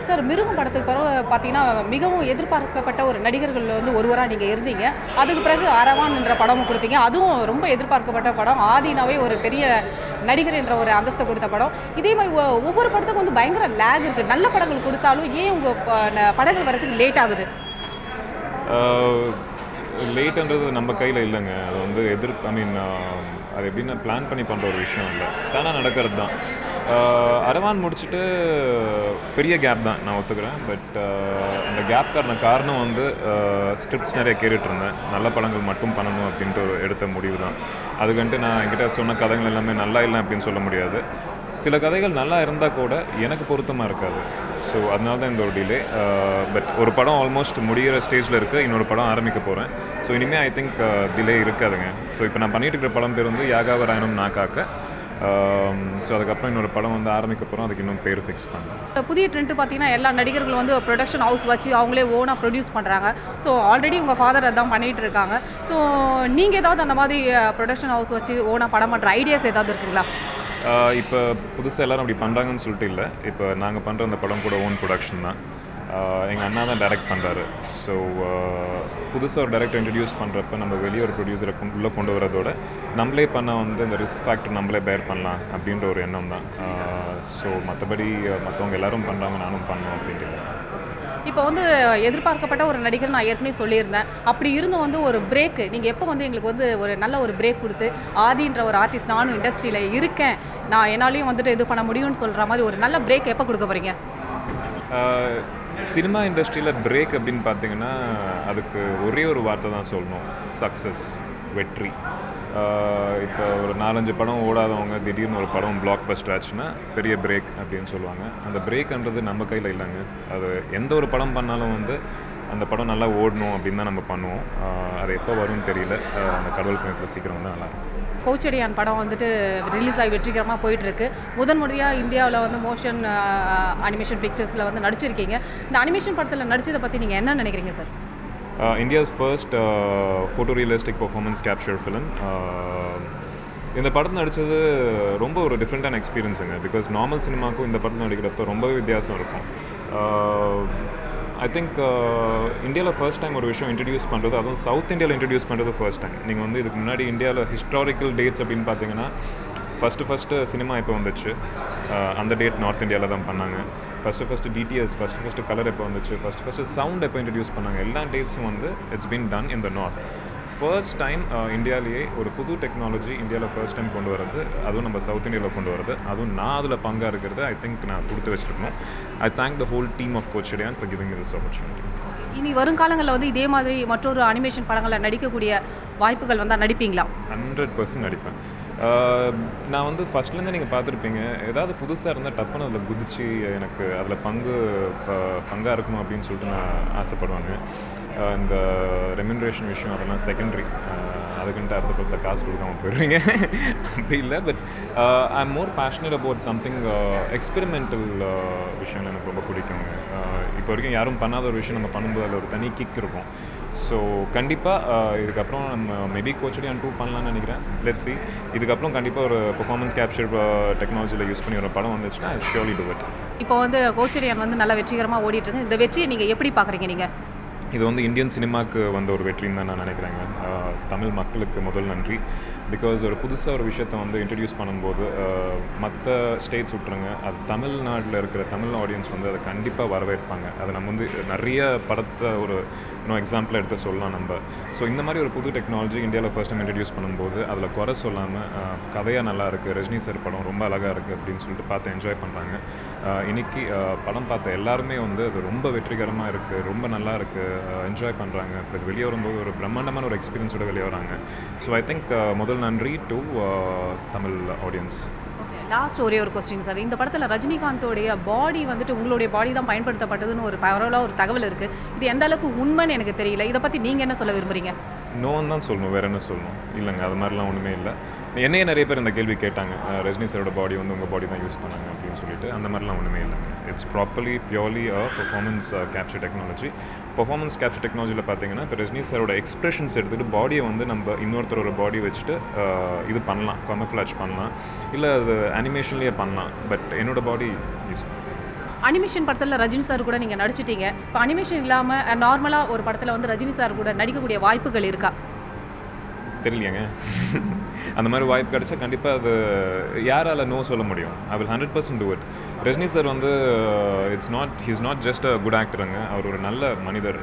Sir மிருகம் படத்துக்கு பிறகு பார்த்தீங்கன்னா மிகவும் எதிர்பார்க்கப்பட்ட ஒரு நடிகர்கள் வந்து ஒருவராக நீங்கள் இருந்தீங்க. அதுக்கு பிறகு அரவான் என்ற படமும் கொடுத்தீங்க. அதுவும் ரொம்ப எதிர்பார்க்கப்பட்ட படம். ஆதினாவே ஒரு பெரிய நடிகர் என்ற ஒரு அந்தஸ்தை கொடுத்த படம். இதே மாதிரி ஒவ்வொரு படத்துக்கும் வந்து பயங்கர லேக் இருக்குது. நல்ல படங்கள் கொடுத்தாலும் ஏன் உங்கள் படங்கள் வரதுக்கு லேட் ஆகுது? லேட்டுன்றது நம்ம கையில் இல்லைங்க. அது வந்து அது எப்படின்னா பிளான் பண்ணி பண்ணுற ஒரு விஷயம் இல்லை, தானாக நடக்கிறது தான். அரவான் முடிச்சுட்டு பெரிய கேப் தான், நான் ஒத்துக்கிறேன். பட் அந்த கேப்கான காரணம் வந்து ஸ்கிரிப்ட்ஸ் நிறைய கேட்டுட்டு இருந்தேன். நல்ல படங்கள் மட்டும் பண்ணணும் அப்படின்ட்டு எடுத்த முடிவு தான். அதுக்குன்ட்டு நான் என்கிட்ட சொன்ன கதைகள் எல்லாமே நல்லா இல்லை அப்படின்னு சொல்ல முடியாது. சில கதைகள் நல்லா இருந்தால் கூட எனக்கு பொருத்தமாக இருக்காது. ஸோ அதனால தான் இந்த ஒரு டிலே. பட் ஒரு படம் ஆல்மோஸ்ட் முடிகிற ஸ்டேஜில் இருக்குது, இன்னொரு படம் ஆரம்பிக்க போகிறேன். ஸோ இனிமேல் ஐ திங்க் டிலே இருக்காதுங்க. ஸோ இப்போ நான் பண்ணிகிட்டு இருக்கிற படம் பேர் வந்து யாகாவராயணம் நாக்காக்க. ஸோ அதுக்கப்புறம் இன்னொரு படம் வந்து ஆரம்பிக்க போகிறோம், அதுக்கு இன்னும் பேர் ஃபிக்ஸ் பண்ணுறேன். புதிய ட்ரெண்ட் பார்த்தீங்கன்னா எல்லா நடிகர்களும் வந்து ப்ரொடக்ஷன் ஹவுஸ் வச்சு அவங்களே ஓனாக ப்ரொடியூஸ் பண்ணுறாங்க. ஸோ ஆல்ரெடி உங்கள் ஃபாதர் அதான் பண்ணிகிட்டு இருக்காங்க. ஸோ நீங்கள் ஏதாவது அந்த மாதிரி ப்ரொடக்ஷன் ஹவுஸ் வச்சு ஓனாக படம் பண்ணுற ஐடியாஸ் ஏதாவது இருக்குங்களா? இப்போ புதுசாக எல்லோரும் அப்படி பண்ணுறாங்கன்னு சொல்லிட்டு இல்லை. இப்போ நாங்கள் பண்ணுற அந்த படம் கூட ஓன் ப்ரொடக்ஷன் தான். எங்கள் அண்ணா தான் டைரக்ட் பண்ணுறாரு. ஸோ புதுசாக ஒரு டைரக்டர் இன்ட்ரடியூஸ் பண்ணுறப்ப நம்ம வெளியே ஒரு ப்ரொடியூசரை உள்ளே கொண்டு வரதோட நம்மளே பண்ணால் வந்து இந்த ரிஸ்க் ஃபேக்டர் நம்மளே பேர் பண்ணலாம் அப்படின்ற ஒரு எண்ணம் தான். ஸோ மற்றபடி மற்றவங்க எல்லோரும் பண்ணுறாங்க, நானும் பண்ணணும் அப்படின்ட்டு. இப்போ வந்து எதிர்பார்க்கப்பட்ட ஒரு நடிகர் நான் ஏற்கனவே சொல்லியிருந்தேன். அப்படி இருந்தும் வந்து ஒரு பிரேக்கு நீங்கள் எப்போ வந்து எங்களுக்கு வந்து ஒரு நல்ல ஒரு பிரேக் கொடுத்து ஆதின்ற ஒரு ஆர்டிஸ்ட் நானும் இண்டஸ்ட்ரியில் இருக்கேன், நான் என்னாலையும் வந்துட்டு இது பண்ண முடியும்னு சொல்கிற மாதிரி ஒரு நல்ல பிரேக் எப்போ கொடுக்க போகிறீங்க? சினிமா இண்டஸ்ட்ரியில் பிரேக் அப்படின்னு பார்த்தீங்கன்னா அதுக்கு ஒரே ஒரு வார்த்தை தான் சொல்லணும்: சக்ஸஸ், வெற்றி. இப்போ ஒரு 4-5 படம் ஓடாதவங்க திடீர்னு ஒரு படம் பிளாக் பஸ்டர் ஆச்சுன்னா பெரிய பிரேக் அப்படின்னு சொல்லுவாங்க. அந்த பிரேக்ன்றது நம்ம கையில் இல்லைங்க. அது எந்த ஒரு படம் பண்ணாலும் வந்து அந்த படம் நல்லா ஓடணும் அப்படின்னு தான் நம்ம பண்ணுவோம். அது எப்போ வரும்னு தெரியல. அந்த கடவுள் புண்ணியத்தில் சீக்கிரம் வந்து நல்லாயிருக்கும். கோச்சடியான் படம் வந்துட்டு ரிலீஸ் ஆகி வெற்றிகரமாக போயிட்டுருக்கு. முதன்முறையாக இந்தியாவில் வந்து மோஷன் அனிமேஷன் பிக்சர்ஸில் வந்து நடிச்சிருக்கீங்க. இந்த அனிமேஷன் படத்தில் நடிச்சதை பற்றி நீங்கள் என்ன நினைக்கிறீங்க sir? India's first photorealistic performance capture film. இந்த படத்தில் நடித்தது ரொம்ப ஒரு டிஃப்ரெண்ட்டான எக்ஸ்பீரியன்ஸுங்க. பிகாஸ் நார்மல் சினிமாவுக்கும் இந்த படத்தில் நடிக்கிறப்ப ரொம்பவே வித்தியாசம் இருக்கும். ஐ திங்க் இந்தியாவில் ஃபர்ஸ்ட் டைம் ஒரு விஷயம் இன்ட்ரடியூஸ் பண்ணுறது, அதுவும் சவுத் இந்தியாவில் இன்ட்ரடியூஸ் பண்ணுறது ஃபர்ஸ்ட் டைம். நீங்கள் வந்து இதுக்கு முன்னாடி இந்தியாவில் ஹிஸ்டாரிக்கல் டேட்ஸ் அப்படின்னு பார்த்தீங்கன்னா ஃபஸ்ட்டு சினிமா எப்போ வந்துச்சு, அந்த டேட் நார்த் இந்தியாவில் தான் பண்ணாங்க. ஃபஸ்ட்டு டிடிஎஸ், ஃபஸ்ட்டு கலர் எப்போ வந்துச்சு, ஃபஸ்ட்டு சவுண்ட் எப்போ இன்ட்ரடியூஸ் பண்ணாங்க, எல்லா டேட்ஸும் வந்து it's been done in the north. First time இந்தியாவிலேயே ஒரு புது டெக்னாலஜி இந்தியாவில் ஃபர்ஸ்ட் டைம் கொண்டு வரது, அதுவும் நம்ம சவுத் இந்தியாவில் கொண்டு வரது, அதுவும் நான் அதில் பங்காக இருக்கிறது ஐ திங்க் நான் கொடுத்து வச்சுருக்கணும். I thank the whole team of Kochadaiiyaan for giving me this opportunity. இனி வருங்காலங்களில் வந்து இதே மாதிரி மற்றொரு அனிமேஷன் படங்களில் நடிக்கக்கூடிய வாய்ப்புகள் வந்தால் நடிப்பீங்களா? 100% நடிப்பேன். நான் வந்து ஃபஸ்ட்லேருந்து நீங்கள் பார்த்துருப்பீங்க, ஏதாவது புதுசாக இருந்தால் டப்புன்னு அதில் குதிச்சு எனக்கு அதில் பங்காக இருக்கணும் அப்படின்னு சொல்லிட்டு நான் ஆசைப்படுவாங்க. இந்த ரெம்யூனரேஷன் விஷயம் அதெல்லாம் செகண்டரி. அதுக்குன்ட்டு அடுத்த படத்தை காசு கொடுக்காமல் போயிடுவீங்க அப்படி இல்லை. But I am more passionate about something experimental விஷயம் எனக்கு ரொம்ப பிடிக்குங்க. இப்போ வரைக்கும் யாரும் பண்ணாத ஒரு விஷயம் நம்ம பண்ணும்போது அதில் ஒரு தனி கிக் இருக்கும். ஸோ கண்டிப்பாக இதுக்கப்புறம் நம்ம மேபி கோச்சடியான் 2 பண்ணலான்னு நினைக்கிறேன். Let's see. இதுக்கப்புறம் கண்டிப்பாக ஒரு பெர்ஃபார்மன்ஸ் கேப்சர் டெக்னாலஜியில் யூஸ் பண்ணி ஒரு படம் வந்துச்சுன்னா ஐ ஷியோர்லி டு இட். இப்போ வந்து கோச்சடியான் வந்து நல்லா வெற்றிகரமாக ஓடிட்டுருக்கு. இந்த வெற்றியை நீங்கள் எப்படி பார்க்குறீங்க? நீங்கள் இது வந்து இந்தியன் சினிமாவுக்கு வந்த ஒரு வெற்றின்னு தான் நான் நினைக்கிறேங்க. தமிழ் மக்களுக்கு முதல் நன்றி. பிகாஸ் ஒரு புதுசாக ஒரு விஷயத்தை வந்து இன்ட்ரடியூஸ் பண்ணும்போது மற்ற ஸ்டேட்ஸ் விட்டுருங்க, அது தமிழ்நாட்டில் இருக்கிற தமிழ் ஆடியன்ஸ் வந்து அதை கண்டிப்பாக வரவேற்பாங்க. அதை நம்ம வந்து நிறைய படத்தை ஒரு எக்ஸாம்பிள் எடுத்து சொல்லலாம் நம்ம. ஸோ இந்த மாதிரி ஒரு புது டெக்னாலஜி இந்தியாவில் ஃபர்ஸ்ட் டைம் இன்ட்ரடியூஸ் பண்ணும்போது அதில் குறை சொல்லாமல் கதையாக நல்லா இருக்குது, ரஜினி சார் படம் ரொம்ப அழகாக இருக்குது அப்படின்னு சொல்லிட்டு பார்த்து என்ஜாய் பண்ணுறாங்க. இன்றைக்கி படம் பார்த்த எல்லாருமே வந்து அது ரொம்ப வெற்றிகரமாக இருக்குது, ரொம்ப நல்லா இருக்குது, என்ஜாய் பண்ணுறாங்க. ப்ளஸ் வெளியே வரும்போது ஒரு பிரம்மாண்டமான ஒரு எக்ஸ்பீரியன்ஸோட வெளியே வராங்க. ஸோ ஐ திங்க் முதல் நன்றி டு தமிழ் ஆடியன்ஸ். லாஸ்ட் ஒரே ஒரு கொஸ்டின் சார். இந்த படத்தில் ரஜினிகாந்தோடைய பாடி வந்துட்டு உங்களுடைய பாடி தான் பயன்படுத்தப்பட்டதுன்னு ஒரு பரவலாக ஒரு தகவல் இருக்குது. இது எந்த அளவுக்கு உண்மைன்னு எனக்கு தெரியல. இதை பற்றி நீங்கள் என்ன சொல்ல விரும்புகிறீங்க? நோன்னு தான் சொல்லணும், வேறு என்ன சொல்லணும்? இல்லைங்க, அது மாதிரிலாம் ஒன்றுமே இல்லை. என்னையே நிறைய பேர் இந்த கேள்வி கேட்டாங்க, ரஜினி சாரோட பாடி வந்து உங்கள் பாடி தான் யூஸ் பண்ணாங்க அப்படின்னு சொல்லிட்டு. அந்த மாதிரிலாம் ஒன்றுமே இல்லைங்க. It's properly purely performance capture technology. Performance capture டெக்னாலஜியில் பார்த்தீங்கன்னா இப்போ ரஜினி சாரோட எக்ஸ்பிரஷன்ஸ் எடுத்துகிட்டு பாடியை வந்து நம்ம இன்னொருத்தரோட பாடி வச்சுட்டு இது பண்ணலாம், கமஃப்ளாஜ் பண்ணலாம், இல்லை அது அனிமேஷன்லேயே பண்ணலாம். பட் என்னோடய பாடி யூஸ் பண்ணலாம். அனிமேஷன் படத்தில் ரஜினி சார் கூட நீங்கள் நடிச்சிட்டீங்க. இப்போ அனிமேஷன் இல்லாமல் நார்மலாக ஒரு படத்தில் வந்து ரஜினி சார் கூட நடிக்கக்கூடிய வாய்ப்புகள் இருக்கா? தெரியலையேங்க. அந்த மாதிரி வாய்ப்பு கிடைச்சா கண்டிப்பாக அது யாரால நோ சொல்ல முடியும். I will 100% do it. Rajini sir வந்து he's not just a good ஆக்டருங்க. அவர் ஒரு நல்ல மனிதர்.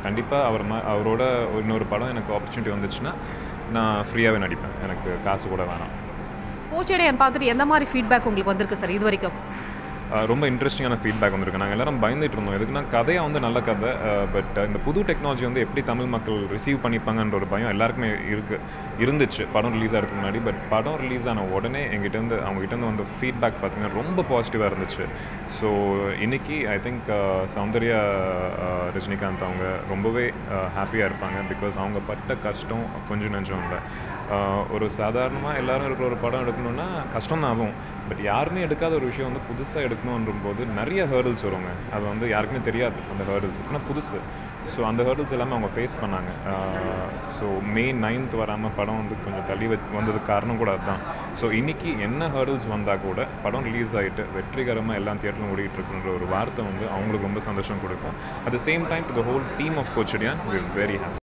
கண்டிப்பாக அவரோட இன்னொரு படம் எனக்கு ஆப்பர்ச்சுனிட்டி வந்துச்சுன்னா நான் ஃப்ரீயாகவே நடிப்பேன். எனக்கு காசு கூட வேணாம். கோச்சடையான் பார்த்துட்டு எந்த மாதிரி ஃபீட்பேக் உங்களுக்கு வந்திருக்கு சார் இது வரைக்கும்? ரொம்ப இன்ட்ரெஸ்டிங்கான ஃபீட்பேக் வந்திருக்கு. நாங்கள் எல்லாரும் பயந்துட்டு இருந்தோம். எதுக்குன்னா கதையாக வந்து நல்ல கதை, பட் இந்த புது டெக்னாலஜி வந்து எப்படி தமிழ் மக்கள் ரிசீவ் பண்ணிப்பாங்கன்ற ஒரு பயம் எல்லாருக்குமே இருந்துச்சு படம் ரிலீஸ் ஆகிறதுக்கு முன்னாடி. பட் படம் ரிலீஸ் ஆன உடனே அவங்ககிட்டேருந்து வந்த ஃபீட்பேக் பார்த்திங்கன்னா ரொம்ப பாசிட்டிவாக இருந்துச்சு. ஸோ இன்றைக்கி ஐ திங்க் சௌந்தர்யா ரஜினிகாந்த் அவங்க ரொம்பவே ஹாப்பியாக இருப்பாங்க. பிகாஸ் அவங்க பட்ட கஷ்டம் கொஞ்சம் நெஞ்சம் இல்லை. ஒரு சாதாரணமாக எல்லோரும் இருக்கிற ஒரு படம் எடுக்கணுன்னா கஷ்டம் தான் ஆகும். பட் யாருமே எடுக்காத ஒரு விஷயம் வந்து புதுசாக எடுக்கணுன்றபோது நிறைய ஹேர்டில்ஸ் வருவாங்க. அது வந்து யாருக்குமே தெரியாது அந்த ஹேர்டில்ஸ். ஆனால் புதுசு. ஸோ அந்த ஹேர்டில்ஸ் எல்லாமே அவங்க ஃபேஸ் பண்ணாங்க. ஸோ May 9th வராமல் படம் வந்து கொஞ்சம் தள்ளி வந்ததுக்கு காரணம் கூட அதுதான். ஸோ இன்றைக்கி என்ன ஹேர்டில்ஸ் வந்தால் கூட படம் ரிலீஸ் ஆகிட்டு வெற்றிகரமாக எல்லா தியேட்டரும் ஓடிட்டு இருக்குன்ற ஒரு வார்த்தை வந்து அவங்களுக்கு ரொம்ப சந்தோஷம் கொடுக்கும். At the same time to the whole team of Kochadaiiyaan we are very happy.